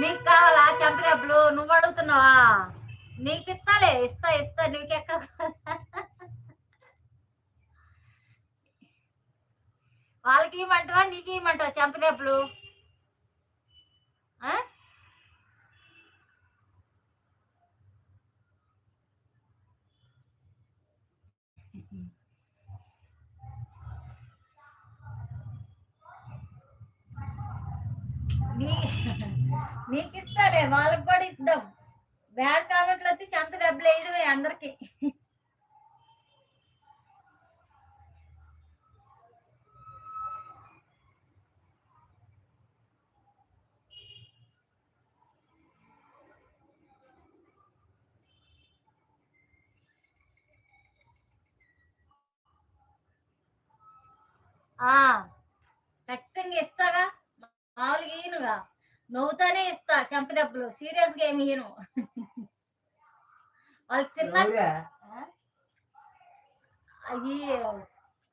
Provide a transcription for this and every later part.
నీకు కావాలా చెంప దెబ్బలు? నువ్వు అడుగుతున్నావా? నీకు ఇస్తాలే, ఇస్తా ఇస్తా. నీకెక్కడ వాళ్ళకి ఇవ్వమంటావా, నీకు ఇవ్వమంటావా చెంప దెబ్బలు? నీకు ఇస్తాలే, వాళ్ళకి కూడా ఇద్దాం. బ్యాడ్ కామెంట్లు వచ్చి చెంప దెబ్బలు వేయడమే అందరికి. ఖచ్చితంగా ఇస్తాగా, మామూలుగా ఈయనుగా, నవ్వుతానే ఇస్తా చెంప దెబ్బలు. సీరియస్ గా ఏమి ఈయను. వాళ్ళు తిన్నా అవి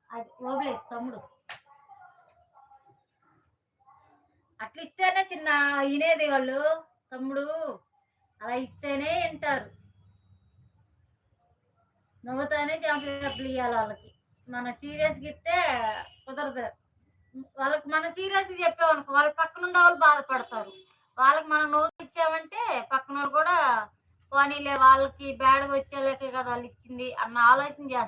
అది ఓబ్లేస్ తమ్ముడు. అట్లా ఇస్తేనే చిన్న వినేది వాళ్ళు. తమ్ముడు అలా ఇస్తేనే వింటారు. నవ్వుతానే చెంప దెబ్బలు ఇవ్వాలి వాళ్ళకి. మన సీరియస్గా ఇస్తే కుదరదు. వాళ్ళకి మనం సీరియస్ చెప్పామనుకో, వాళ్ళ పక్కన ఉండే వాళ్ళు బాధపడతారు. వాళ్ళకి మనం నవ్వు ఇచ్చామంటే పక్కన వాళ్ళు కూడా పోనీలే, వాళ్ళకి బ్యాడ్గా వచ్చేలాకే కదా వాళ్ళు ఇచ్చింది అన్న ఆలోచన చేస్తారు.